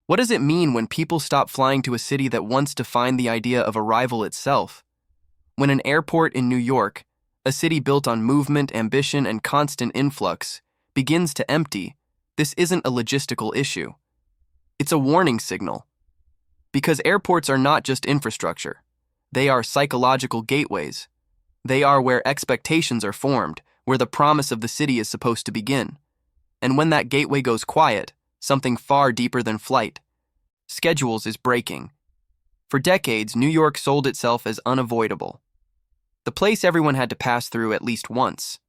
What does it mean when people stop flying to a city that once defined the idea of arrival itself? When an airport in New York, a city built on movement, ambition, and constant influx, begins to empty, this isn't a logistical issue. It's a warning signal. Because airports are not just infrastructure. They are psychological gateways. They are where expectations are formed, where the promise of the city is supposed to begin. And when that gateway goes quiet, something far deeper than flight, schedules is breaking. For decades, New York sold itself as unavoidable. The place everyone had to pass through at least once.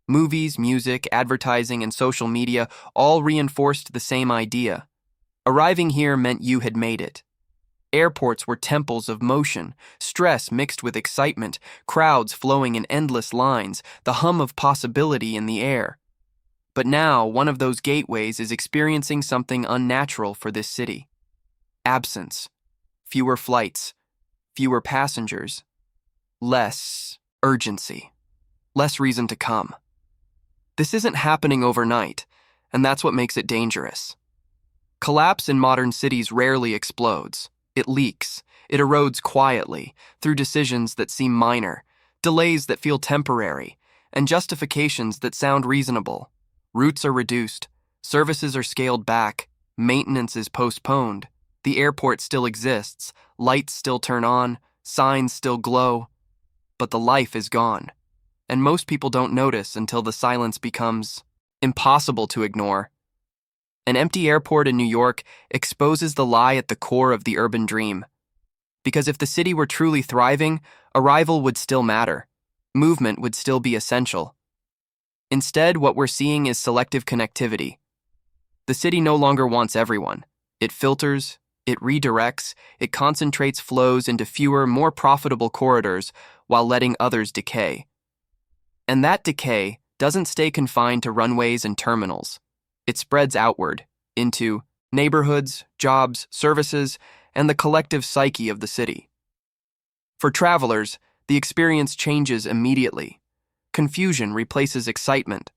Movies, music, advertising, and social media all reinforced the same idea. Arriving here meant you had made it. Airports were temples of motion, stress mixed with excitement, crowds flowing in endless lines, the hum of possibility in the air. But now, one of those gateways is experiencing something unnatural for this city. Absence. Fewer flights. Fewer passengers. Less urgency. Less reason to come. This isn't happening overnight, and that's what makes it dangerous. Collapse in modern cities rarely explodes. It leaks. It erodes quietly, through decisions that seem minor, delays that feel temporary, and justifications that sound reasonable. Routes are reduced, services are scaled back, maintenance is postponed, the airport still exists, lights still turn on, signs still glow, but the life is gone. And most people don't notice until the silence becomes impossible to ignore. An empty airport in New York exposes the lie at the core of the urban dream. Because if the city were truly thriving, arrival would still matter. Movement would still be essential. Instead, what we're seeing is selective connectivity. The city no longer wants everyone. It filters, it redirects, it concentrates flows into fewer, more profitable corridors while letting others decay. And that decay doesn't stay confined to runways and terminals. It spreads outward, into neighborhoods, jobs, services, and the collective psyche of the city. For travelers, the experience changes immediately. Confusion replaces excitement.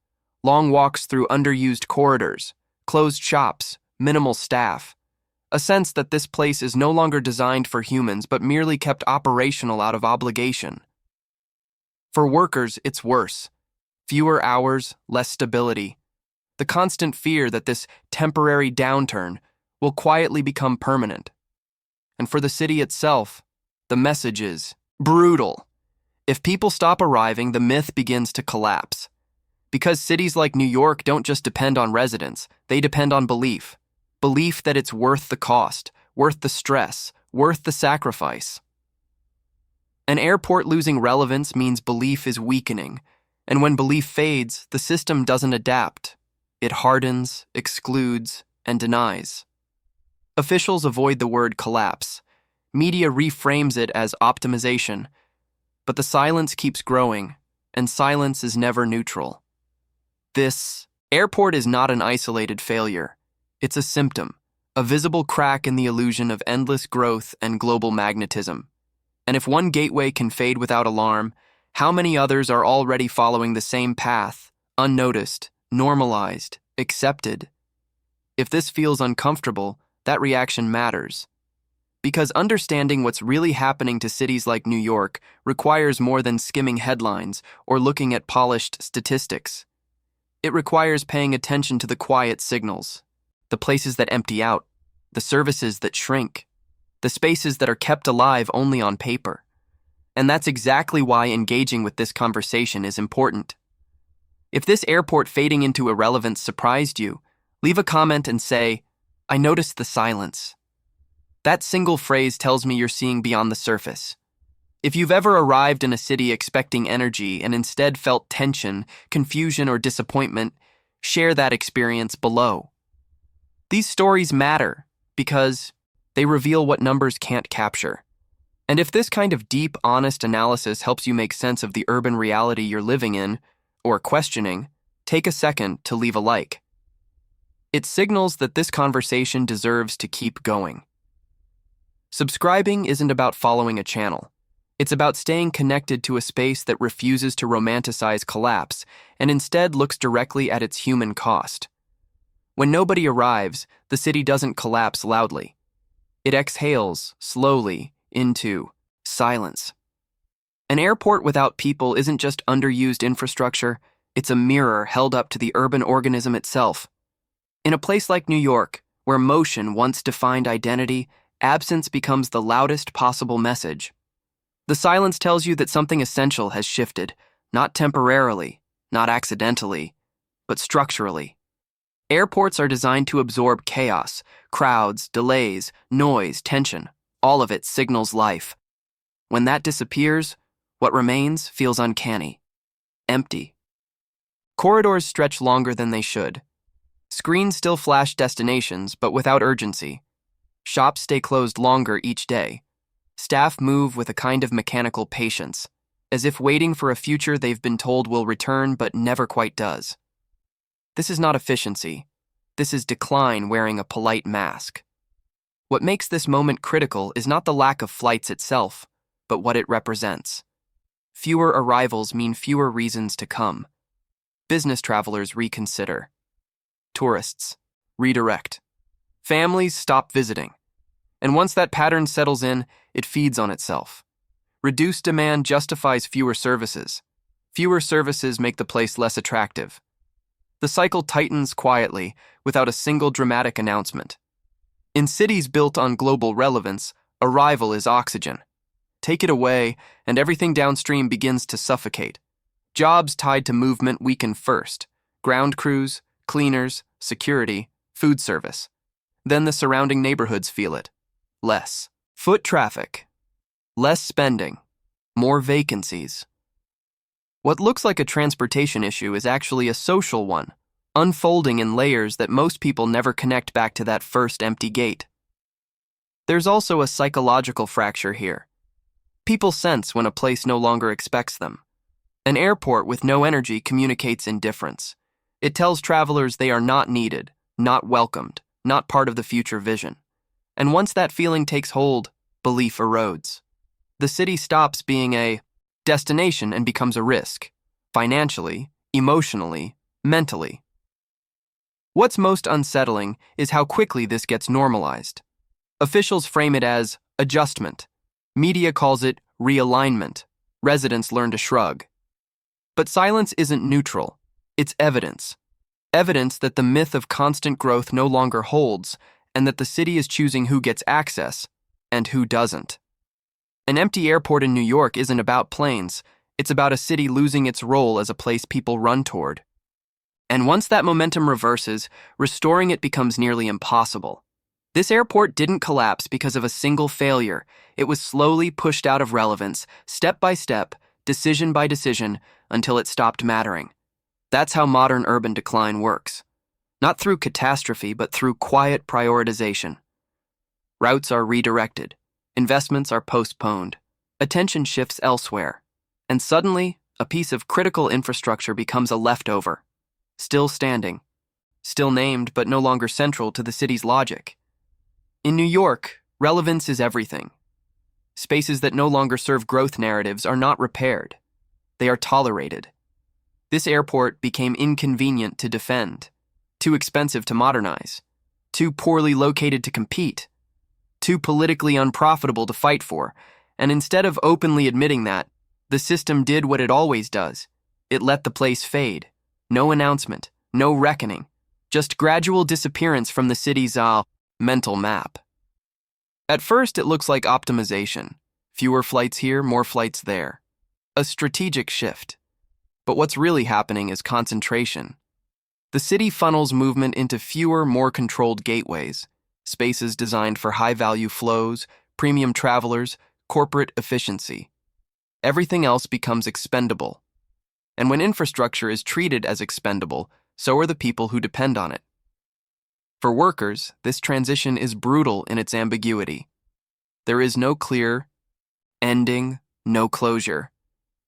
Long walks through underused corridors, closed shops, minimal staff. A sense that this place is no longer designed for humans but merely kept operational out of obligation. For workers, it's worse. Fewer hours, less stability. The constant fear that this temporary downturn will quietly become permanent. And for the city itself, the message is brutal. If people stop arriving, the myth begins to collapse. Because cities like New York don't just depend on residents, they depend on belief. Belief that it's worth the cost, worth the stress, worth the sacrifice. An airport losing relevance means belief is weakening, and when belief fades, the system doesn't adapt. It hardens, excludes, and denies. Officials avoid the word collapse. Media reframes it as optimization. But the silence keeps growing, and silence is never neutral. This airport is not an isolated failure. It's a symptom, a visible crack in the illusion of endless growth and global magnetism. And if one gateway can fade without alarm, how many others are already following the same path, unnoticed, normalized, accepted? If this feels uncomfortable, that reaction matters. Because understanding what's really happening to cities like New York requires more than skimming headlines or looking at polished statistics. It requires paying attention to the quiet signals, the places that empty out, the services that shrink, the spaces that are kept alive only on paper. And that's exactly why engaging with this conversation is important. If this airport fading into irrelevance surprised you, leave a comment and say, "I noticed the silence." That single phrase tells me you're seeing beyond the surface. If you've ever arrived in a city expecting energy and instead felt tension, confusion, or disappointment, share that experience below. These stories matter because they reveal what numbers can't capture. And if this kind of deep, honest analysis helps you make sense of the urban reality you're living in, or questioning, take a second to leave a like. It signals that this conversation deserves to keep going. Subscribing isn't about following a channel. It's about staying connected to a space that refuses to romanticize collapse and instead looks directly at its human cost. When nobody arrives, the city doesn't collapse loudly. It exhales slowly into silence. An airport without people isn't just underused infrastructure, it's a mirror held up to the urban organism itself. In a place like New York, where motion once defined identity, absence becomes the loudest possible message. The silence tells you that something essential has shifted, not temporarily, not accidentally, but structurally. Airports are designed to absorb chaos, crowds, delays, noise, tension. All of it signals life. When that disappears, what remains feels uncanny, empty. Corridors stretch longer than they should. Screens still flash destinations, but without urgency. Shops stay closed longer each day. Staff move with a kind of mechanical patience, as if waiting for a future they've been told will return but never quite does. This is not efficiency. This is decline wearing a polite mask. What makes this moment critical is not the lack of flights itself, but what it represents. Fewer arrivals mean fewer reasons to come. Business travelers reconsider. Tourists redirect. Families stop visiting. And once that pattern settles in, it feeds on itself. Reduced demand justifies fewer services. Fewer services make the place less attractive. The cycle tightens quietly, without a single dramatic announcement. In cities built on global relevance, arrival is oxygen. Take it away, and everything downstream begins to suffocate. Jobs tied to movement weaken first. Ground crews, cleaners, security, food service. Then the surrounding neighborhoods feel it. Less foot traffic. Less spending. More vacancies. What looks like a transportation issue is actually a social one, unfolding in layers that most people never connect back to that first empty gate. There's also a psychological fracture here. People sense when a place no longer expects them. An airport with no energy communicates indifference. It tells travelers they are not needed, not welcomed, not part of the future vision. And once that feeling takes hold, belief erodes. The city stops being a destination and becomes a risk, financially, emotionally, mentally. What's most unsettling is how quickly this gets normalized. Officials frame it as adjustment. Media calls it realignment. Residents learn to shrug. But silence isn't neutral. It's evidence. Evidence that the myth of constant growth no longer holds, and that the city is choosing who gets access and who doesn't. An empty airport in New York isn't about planes. It's about a city losing its role as a place people run toward. And once that momentum reverses, restoring it becomes nearly impossible. This airport didn't collapse because of a single failure. It was slowly pushed out of relevance, step by step, decision by decision, until it stopped mattering. That's how modern urban decline works. Not through catastrophe, but through quiet prioritization. Routes are redirected. Investments are postponed. Attention shifts elsewhere. And suddenly, a piece of critical infrastructure becomes a leftover. Still standing. Still named, but no longer central to the city's logic. In New York, relevance is everything. Spaces that no longer serve growth narratives are not repaired. They are tolerated. This airport became inconvenient to defend, too expensive to modernize, too poorly located to compete, too politically unprofitable to fight for, and instead of openly admitting that, the system did what it always does. It let the place fade. No announcement, no reckoning, just gradual disappearance from the city's mental map. At first, it looks like optimization. Fewer flights here, more flights there. A strategic shift. But what's really happening is concentration. The city funnels movement into fewer, more controlled gateways, spaces designed for high-value flows, premium travelers, corporate efficiency. Everything else becomes expendable. And when infrastructure is treated as expendable, so are the people who depend on it. For workers, this transition is brutal in its ambiguity. There is no clear ending, no closure.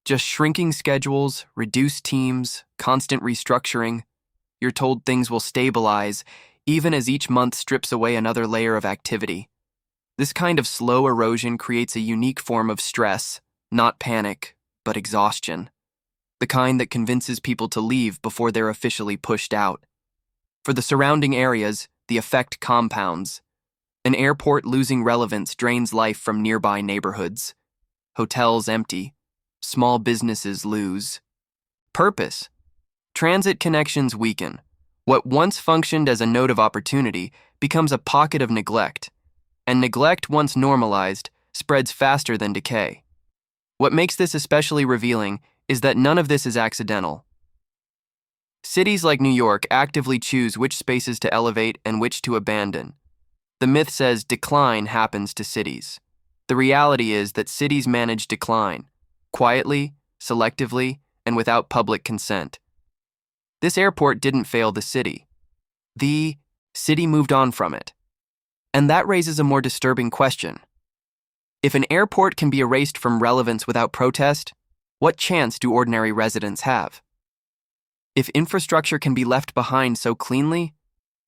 Just shrinking schedules, reduced teams, constant restructuring. You're told things will stabilize, even as each month strips away another layer of activity. This kind of slow erosion creates a unique form of stress, not panic, but exhaustion. The kind that convinces people to leave before they're officially pushed out. For the surrounding areas, the effect compounds. An airport losing relevance drains life from nearby neighborhoods. Hotels empty. Small businesses lose. Purpose. Transit connections weaken. What once functioned as a node of opportunity becomes a pocket of neglect. And neglect, once normalized, spreads faster than decay. What makes this especially revealing is that none of this is accidental. Cities like New York actively choose which spaces to elevate and which to abandon. The myth says decline happens to cities. The reality is that cities manage decline, quietly, selectively, and without public consent. This airport didn't fail the city. The city moved on from it. And that raises a more disturbing question. If an airport can be erased from relevance without protest, what chance do ordinary residents have? If infrastructure can be left behind so cleanly,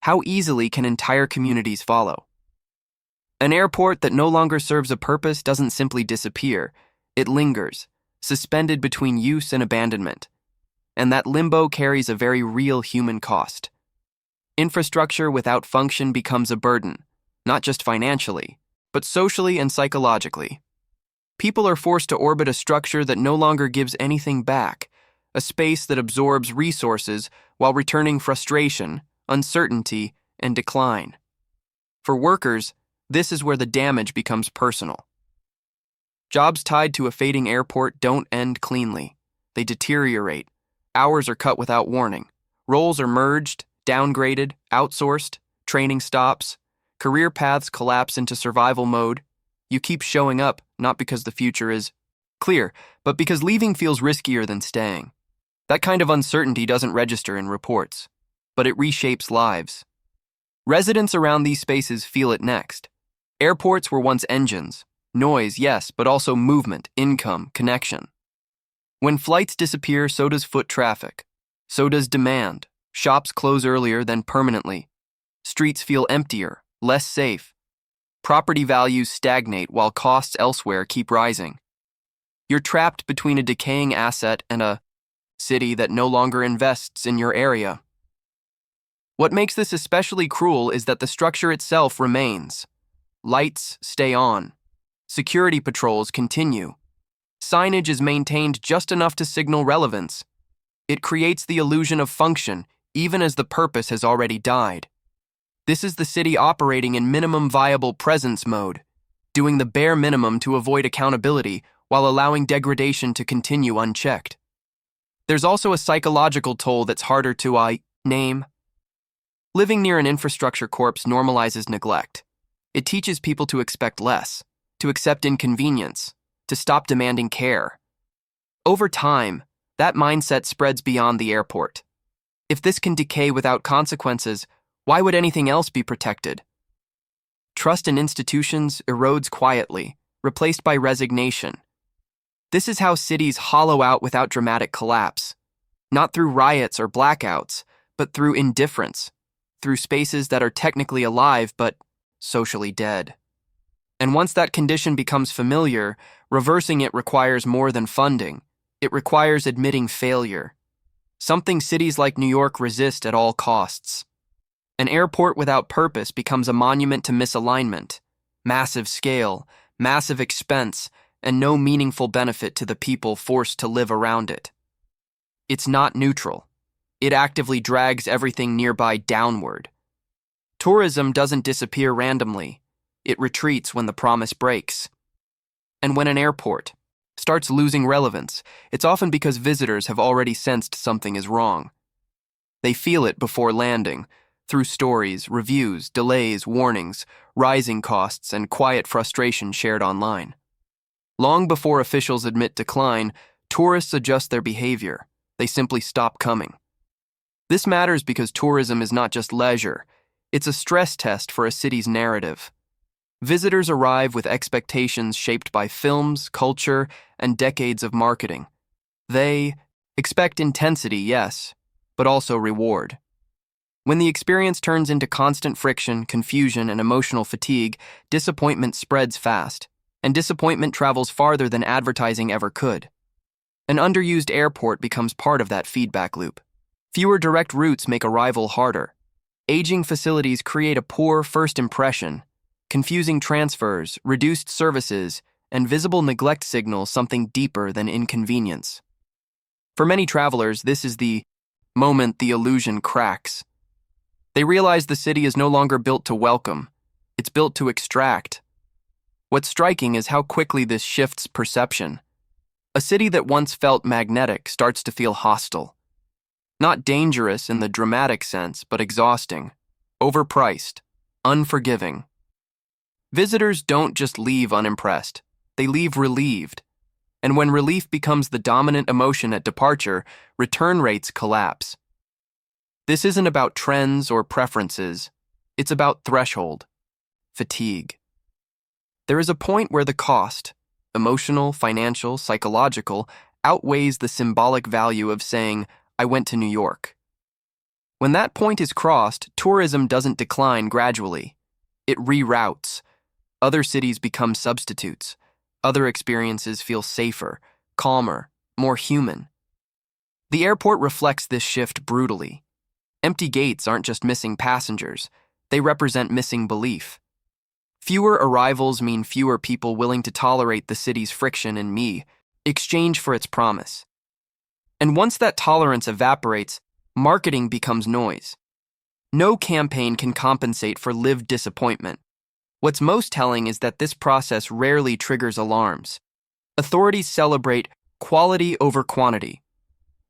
how easily can entire communities follow? An airport that no longer serves a purpose doesn't simply disappear, it lingers, suspended between use and abandonment. And that limbo carries a very real human cost. Infrastructure without function becomes a burden, not just financially, but socially and psychologically. People are forced to orbit a structure that no longer gives anything back, a space that absorbs resources while returning frustration, uncertainty, and decline. For workers, this is where the damage becomes personal. Jobs tied to a fading airport don't end cleanly. They deteriorate. Hours are cut without warning. Roles are merged, downgraded, outsourced, training stops. Career paths collapse into survival mode. You keep showing up, not because the future is clear, but because leaving feels riskier than staying. That kind of uncertainty doesn't register in reports, but it reshapes lives. Residents around these spaces feel it next. Airports were once engines. Noise, yes, but also movement, income, connection. When flights disappear, so does foot traffic. So does demand. Shops close earlier than permanently. Streets feel emptier, less safe. Property values stagnate while costs elsewhere keep rising. You're trapped between a decaying asset and a city that no longer invests in your area. What makes this especially cruel is that the structure itself remains. Lights stay on. Security patrols continue. Signage is maintained just enough to signal relevance. It creates the illusion of function, even as the purpose has already died. This is the city operating in minimum viable presence mode, doing the bare minimum to avoid accountability while allowing degradation to continue unchecked. There's also a psychological toll that's harder to name. Living near an infrastructure corpse normalizes neglect. It teaches people to expect less, to accept inconvenience, to stop demanding care. Over time, that mindset spreads beyond the airport. If this can decay without consequences, why would anything else be protected? Trust in institutions erodes quietly, replaced by resignation. This is how cities hollow out without dramatic collapse, not through riots or blackouts, but through indifference, through spaces that are technically alive but socially dead. And once that condition becomes familiar, reversing it requires more than funding. It requires admitting failure, something cities like New York resist at all costs. An airport without purpose becomes a monument to misalignment, massive scale, massive expense, and no meaningful benefit to the people forced to live around it. It's not neutral. It actively drags everything nearby downward. Tourism doesn't disappear randomly. It retreats when the promise breaks. And when an airport starts losing relevance, it's often because visitors have already sensed something is wrong. They feel it before landing, through stories, reviews, delays, warnings, rising costs, and quiet frustration shared online. Long before officials admit decline, tourists adjust their behavior. They simply stop coming. This matters because tourism is not just leisure. It's a stress test for a city's narrative. Visitors arrive with expectations shaped by films, culture, and decades of marketing. They expect intensity, yes, but also reward. When the experience turns into constant friction, confusion, and emotional fatigue, disappointment spreads fast, and disappointment travels farther than advertising ever could. An underused airport becomes part of that feedback loop. Fewer direct routes make arrival harder. Aging facilities create a poor first impression. Confusing transfers, reduced services, and visible neglect signal something deeper than inconvenience. For many travelers, this is the moment the illusion cracks. They realize the city is no longer built to welcome, it's built to extract. What's striking is how quickly this shifts perception. A city that once felt magnetic starts to feel hostile. Not dangerous in the dramatic sense, but exhausting, overpriced, unforgiving. Visitors don't just leave unimpressed, they leave relieved. And when relief becomes the dominant emotion at departure, return rates collapse. This isn't about trends or preferences, it's about threshold, fatigue. There is a point where the cost, emotional, financial, psychological, outweighs the symbolic value of saying, I went to New York. When that point is crossed, tourism doesn't decline gradually. It reroutes. Other cities become substitutes. Other experiences feel safer, calmer, more human. The airport reflects this shift brutally. Empty gates aren't just missing passengers, they represent missing belief. Fewer arrivals mean fewer people willing to tolerate the city's friction and exchange for its promise. And once that tolerance evaporates, marketing becomes noise. No campaign can compensate for lived disappointment. What's most telling is that this process rarely triggers alarms. Authorities celebrate quality over quantity.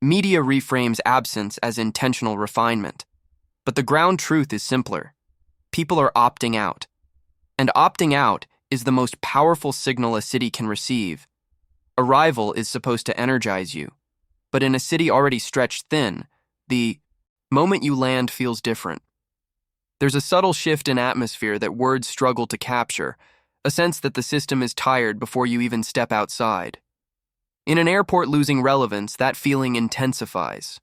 Media reframes absence as intentional refinement. But the ground truth is simpler. People are opting out. And opting out is the most powerful signal a city can receive. Arrival is supposed to energize you. But in a city already stretched thin, the moment you land feels different. There's a subtle shift in atmosphere that words struggle to capture, a sense that the system is tired before you even step outside. In an airport losing relevance, that feeling intensifies.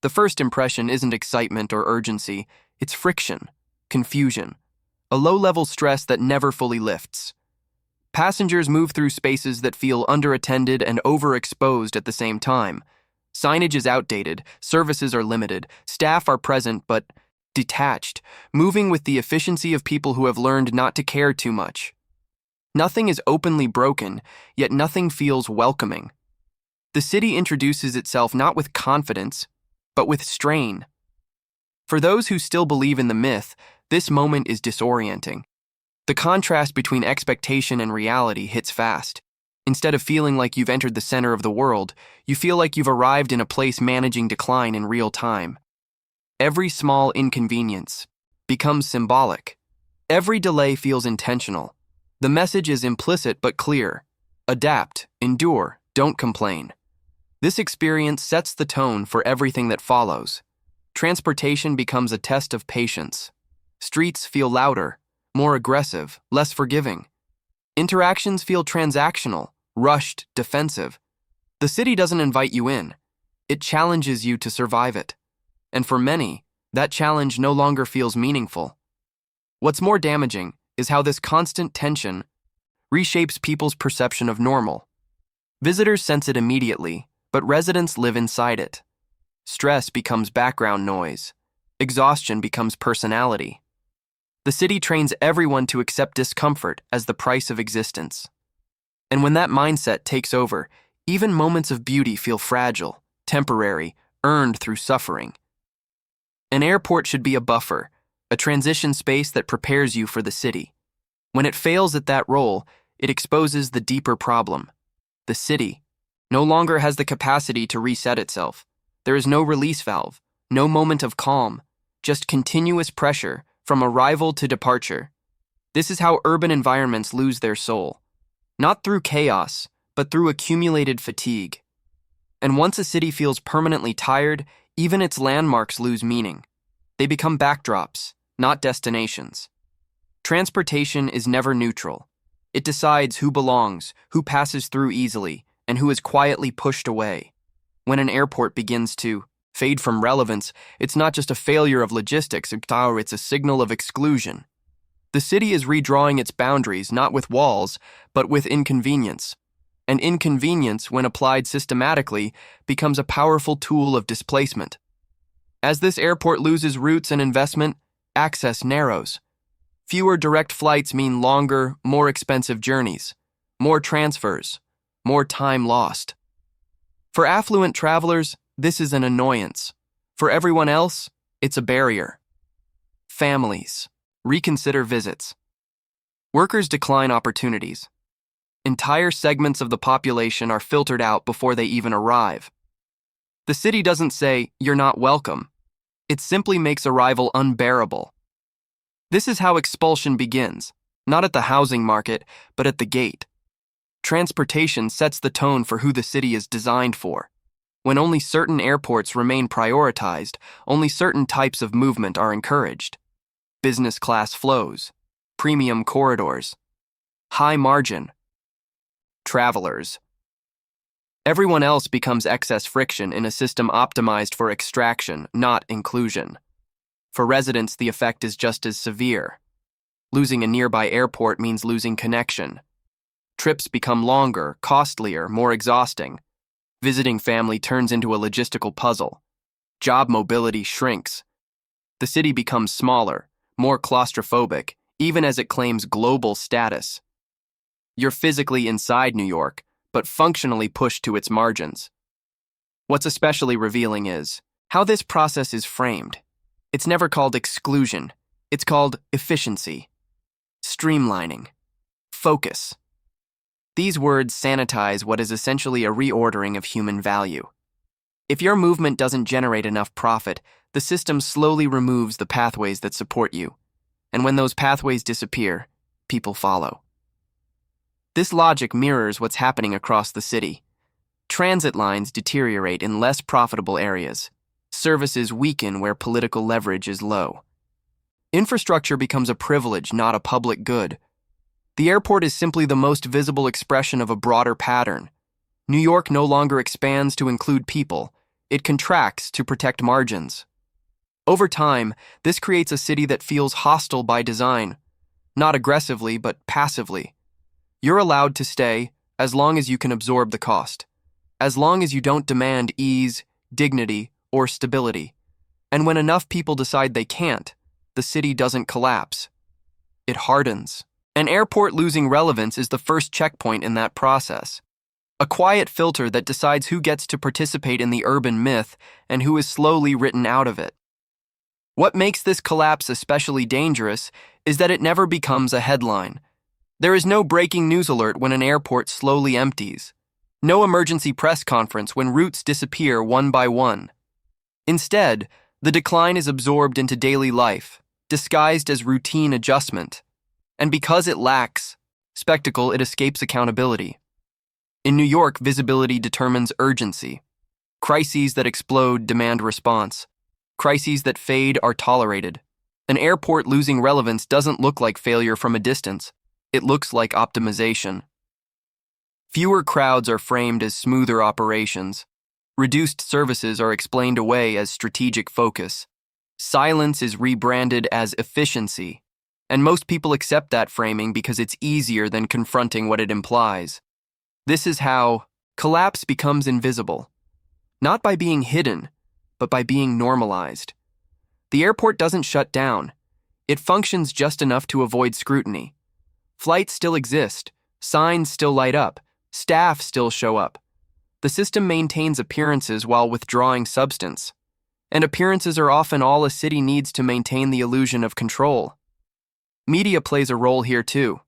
The first impression isn't excitement or urgency, it's friction, confusion, a low-level stress that never fully lifts. Passengers move through spaces that feel underattended and overexposed at the same time. Signage is outdated, services are limited, staff are present but detached, moving with the efficiency of people who have learned not to care too much. Nothing is openly broken, yet nothing feels welcoming. The city introduces itself not with confidence, but with strain. For those who still believe in the myth, this moment is disorienting. The contrast between expectation and reality hits fast. Instead of feeling like you've entered the center of the world, you feel like you've arrived in a place managing decline in real time. Every small inconvenience becomes symbolic. Every delay feels intentional. The message is implicit but clear. Adapt, endure, don't complain. This experience sets the tone for everything that follows. Transportation becomes a test of patience. Streets feel louder, more aggressive, less forgiving. Interactions feel transactional, rushed, defensive. The city doesn't invite you in. It challenges you to survive it. And for many, that challenge no longer feels meaningful. What's more damaging is how this constant tension reshapes people's perception of normal. Visitors sense it immediately, but residents live inside it. Stress becomes background noise. Exhaustion becomes personality. The city trains everyone to accept discomfort as the price of existence. And when that mindset takes over, even moments of beauty feel fragile, temporary, earned through suffering. An airport should be a buffer, a transition space that prepares you for the city. When it fails at that role, it exposes the deeper problem. The city no longer has the capacity to reset itself. There is no release valve, no moment of calm, just continuous pressure from arrival to departure. This is how urban environments lose their soul. Not through chaos, but through accumulated fatigue. And once a city feels permanently tired, even its landmarks lose meaning. They become backdrops, not destinations. Transportation is never neutral. It decides who belongs, who passes through easily, and who is quietly pushed away. When an airport begins to fade from relevance, it's not just a failure of logistics, it's a signal of exclusion. The city is redrawing its boundaries not with walls, but with inconvenience. And inconvenience, when applied systematically, becomes a powerful tool of displacement. As this airport loses roots and investment, access narrows. Fewer direct flights mean longer, more expensive journeys, more transfers, more time lost. For affluent travelers, this is an annoyance. For everyone else, it's a barrier. Families. Reconsider visits. Workers decline opportunities. Entire segments of the population are filtered out before they even arrive. The city doesn't say, "You're not welcome." It simply makes arrival unbearable. This is how expulsion begins, not at the housing market, but at the gate. Transportation sets the tone for who the city is designed for. When only certain airports remain prioritized, only certain types of movement are encouraged. Business class flows, premium corridors, high margin, travelers. Everyone else becomes excess friction in a system optimized for extraction, not inclusion. For residents, the effect is just as severe. Losing a nearby airport means losing connection. Trips become longer, costlier, more exhausting. Visiting family turns into a logistical puzzle. Job mobility shrinks. The city becomes smaller, more claustrophobic, even as it claims global status. You're physically inside New York, but functionally pushed to its margins. What's especially revealing is how this process is framed. It's never called exclusion. It's called efficiency, streamlining, focus. These words sanitize what is essentially a reordering of human value. If your movement doesn't generate enough profit, the system slowly removes the pathways that support you. And when those pathways disappear, people follow. This logic mirrors what's happening across the city. Transit lines deteriorate in less profitable areas. Services weaken where political leverage is low. Infrastructure becomes a privilege, not a public good. The airport is simply the most visible expression of a broader pattern. New York no longer expands to include people. It contracts to protect margins. Over time, this creates a city that feels hostile by design, not aggressively, but passively. You're allowed to stay as long as you can absorb the cost, as long as you don't demand ease, dignity, or stability. And when enough people decide they can't, the city doesn't collapse. It hardens. An airport losing relevance is the first checkpoint in that process. A quiet filter that decides who gets to participate in the urban myth and who is slowly written out of it. What makes this collapse especially dangerous is that it never becomes a headline. There is no breaking news alert when an airport slowly empties. No emergency press conference when routes disappear one by one. Instead, the decline is absorbed into daily life, disguised as routine adjustment. And because it lacks spectacle, it escapes accountability. In New York, visibility determines urgency. Crises that explode demand response. Crises that fade are tolerated. An airport losing relevance doesn't look like failure from a distance. It looks like optimization. Fewer crowds are framed as smoother operations. Reduced services are explained away as strategic focus. Silence is rebranded as efficiency. And most people accept that framing because it's easier than confronting what it implies. This is how collapse becomes invisible. Not by being hidden, but by being normalized. The airport doesn't shut down. It functions just enough to avoid scrutiny. Flights still exist, signs still light up, staff still show up. The system maintains appearances while withdrawing substance. And appearances are often all a city needs to maintain the illusion of control. Media plays a role here too.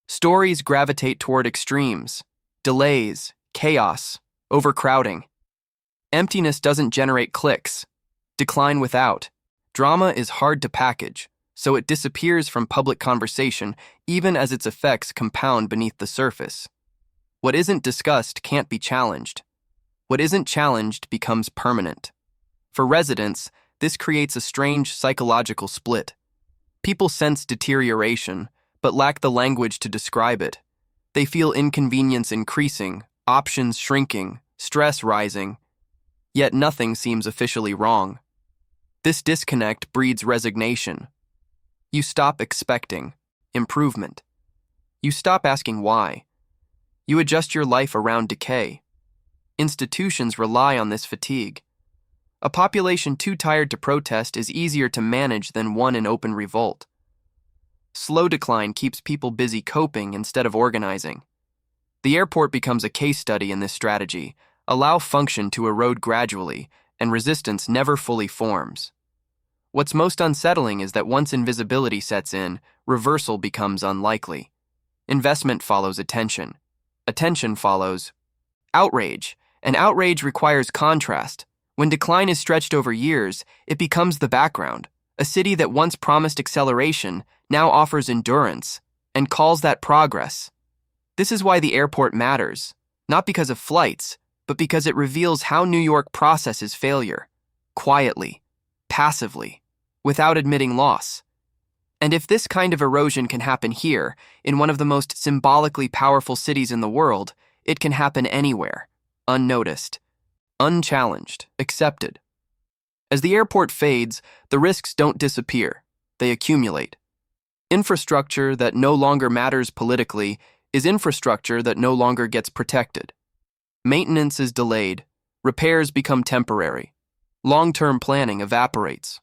Stories gravitate toward extremes, delays, chaos, overcrowding. Emptiness doesn't generate clicks. Decline without. Drama is hard to package, so it disappears from public conversation even as its effects compound beneath the surface. What isn't discussed can't be challenged. What isn't challenged becomes permanent. For residents, this creates a strange psychological split. People sense deterioration, but lack the language to describe it. They feel inconvenience increasing, options shrinking, stress rising, yet nothing seems officially wrong. This disconnect breeds resignation. You stop expecting improvement. You stop asking why. You adjust your life around decay. Institutions rely on this fatigue. A population too tired to protest is easier to manage than one in open revolt. Slow decline keeps people busy coping instead of organizing. The airport becomes a case study in this strategy. Allow function to erode gradually, and resistance never fully forms. What's most unsettling is that once invisibility sets in, reversal becomes unlikely. Investment follows attention. Attention follows outrage, and outrage requires contrast. When decline is stretched over years, it becomes the background. A city that once promised acceleration now offers endurance and calls that progress. This is why the airport matters, not because of flights, but because it reveals how New York processes failure, quietly, passively, without admitting loss. And if this kind of erosion can happen here, in one of the most symbolically powerful cities in the world, it can happen anywhere, unnoticed, unchallenged, accepted. As the airport fades, the risks don't disappear, they accumulate. Infrastructure that no longer matters politically is infrastructure that no longer gets protected. Maintenance is delayed, repairs become temporary, long-term planning evaporates.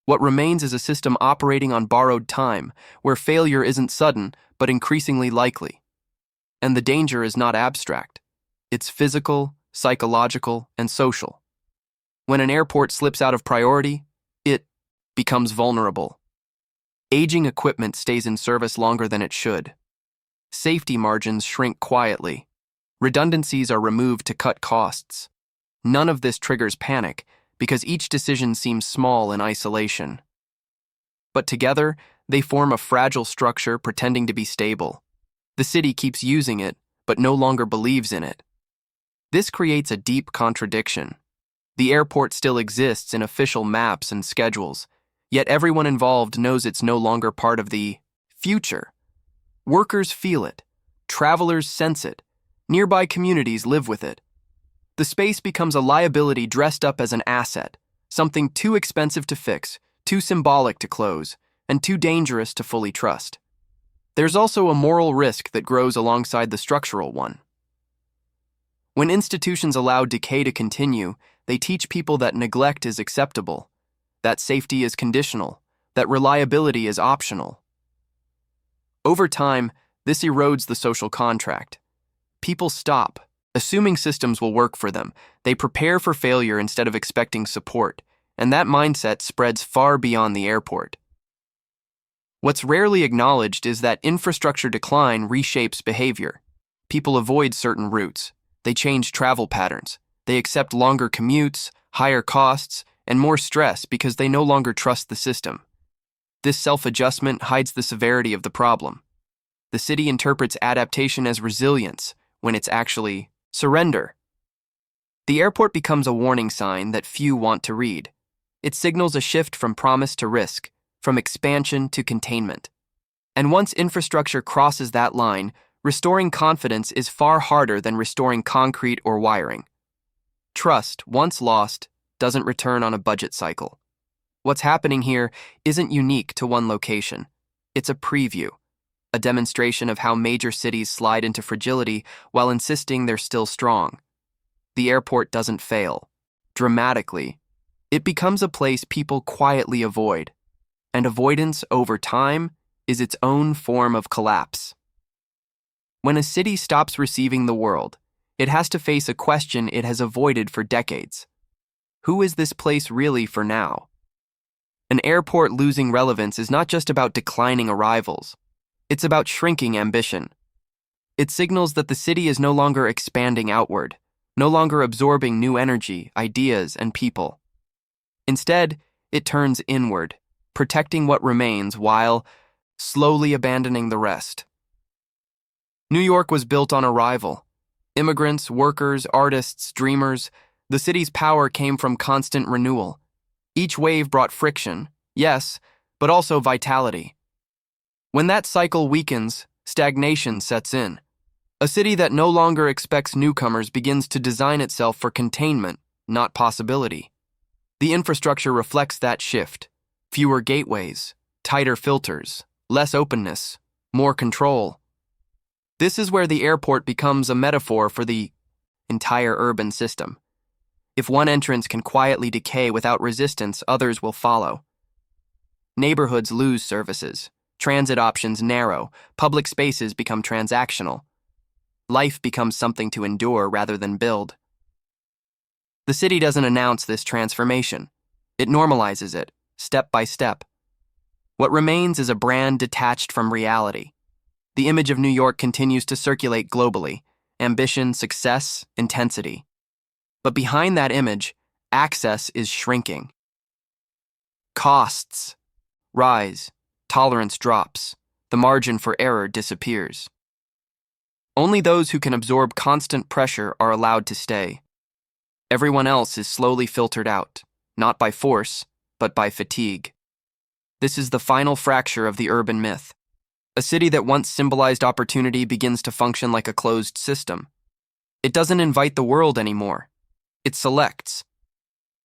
What remains is a system operating on borrowed time, where failure isn't sudden but increasingly likely. And the danger is not abstract. It's physical, psychological, and social. When an airport slips out of priority, it becomes vulnerable. Aging equipment stays in service longer than it should. Safety margins shrink quietly. Redundancies are removed to cut costs. None of this triggers panic because each decision seems small in isolation. But together, they form a fragile structure pretending to be stable. The city keeps using it, but no longer believes in it. This creates a deep contradiction. The airport still exists in official maps and schedules, yet everyone involved knows it's no longer part of the future. Workers feel it. Travelers sense it. Nearby communities live with it. The space becomes a liability dressed up as an asset, something too expensive to fix, too symbolic to close, and too dangerous to fully trust. There's also a moral risk that grows alongside the structural one. When institutions allow decay to continue, they teach people that neglect is acceptable, that safety is conditional, that reliability is optional. Over time, this erodes the social contract. People stop, assuming systems will work for them. They prepare for failure instead of expecting support, and that mindset spreads far beyond the airport. What's rarely acknowledged is that infrastructure decline reshapes behavior. People avoid certain routes. They change travel patterns. They accept longer commutes, higher costs, and more stress because they no longer trust the system. This self-adjustment hides the severity of the problem. The city interprets adaptation as resilience when it's actually surrender. The airport becomes a warning sign that few want to read. It signals a shift from promise to risk, from expansion to containment. And once infrastructure crosses that line, restoring confidence is far harder than restoring concrete or wiring. Trust, once lost, doesn't return on a budget cycle. What's happening here isn't unique to one location. It's a preview, a demonstration of how major cities slide into fragility while insisting they're still strong. The airport doesn't fail. Dramatically, it becomes a place people quietly avoid, and avoidance over time is its own form of collapse. When a city stops receiving the world, it has to face a question it has avoided for decades. Who is this place really for now? An airport losing relevance is not just about declining arrivals. It's about shrinking ambition. It signals that the city is no longer expanding outward, no longer absorbing new energy, ideas, and people. Instead, it turns inward, protecting what remains while slowly abandoning the rest. New York was built on arrival. Immigrants, workers, artists, dreamers, the city's power came from constant renewal. Each wave brought friction, yes, but also vitality. When that cycle weakens, stagnation sets in. A city that no longer expects newcomers begins to design itself for containment, not possibility. The infrastructure reflects that shift. Fewer gateways, tighter filters, less openness, more control. This is where the airport becomes a metaphor for the entire urban system. If one entrance can quietly decay without resistance, others will follow. Neighborhoods lose services. Transit options narrow. Public spaces become transactional. Life becomes something to endure rather than build. The city doesn't announce this transformation. It normalizes it, step by step. What remains is a brand detached from reality. The image of New York continues to circulate globally: ambition, success, intensity. But behind that image, access is shrinking. Costs rise, tolerance drops, the margin for error disappears. Only those who can absorb constant pressure are allowed to stay. Everyone else is slowly filtered out, not by force, but by fatigue. This is the final fracture of the urban myth. A city that once symbolized opportunity begins to function like a closed system. It doesn't invite the world anymore. It selects.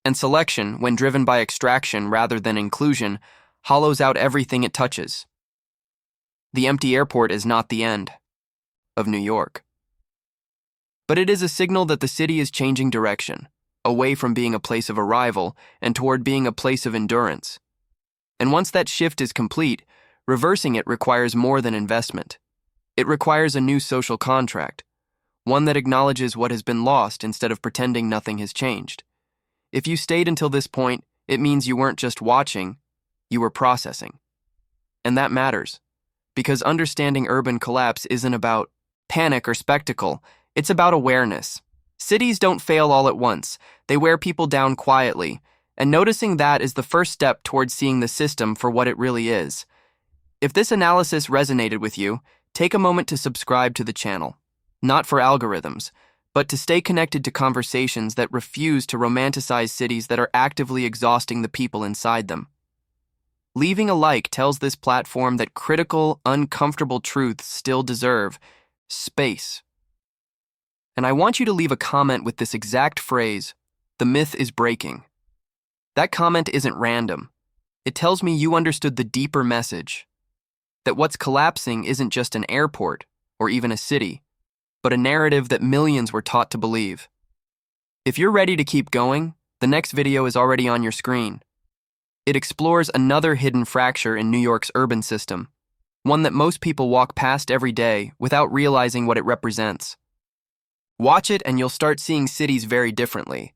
And selection, when driven by extraction rather than inclusion, hollows out everything it touches. The empty airport is not the end of New York. But it is a signal that the city is changing direction, away from being a place of arrival and toward being a place of endurance. And once that shift is complete, reversing it requires more than investment. It requires a new social contract, one that acknowledges what has been lost instead of pretending nothing has changed. If you stayed until this point, it means you weren't just watching, you were processing. And that matters, because understanding urban collapse isn't about panic or spectacle, it's about awareness. Cities don't fail all at once, they wear people down quietly, and noticing that is the first step towards seeing the system for what it really is. If this analysis resonated with you, take a moment to subscribe to the channel, not for algorithms, but to stay connected to conversations that refuse to romanticize cities that are actively exhausting the people inside them. Leaving a like tells this platform that critical, uncomfortable truths still deserve space. And I want you to leave a comment with this exact phrase: "The myth is breaking." That comment isn't random. It tells me you understood the deeper message, that what's collapsing isn't just an airport or even a city, but a narrative that millions were taught to believe. If you're ready to keep going, the next video is already on your screen. It explores another hidden fracture in New York's urban system, one that most people walk past every day without realizing what it represents. Watch it and you'll start seeing cities very differently.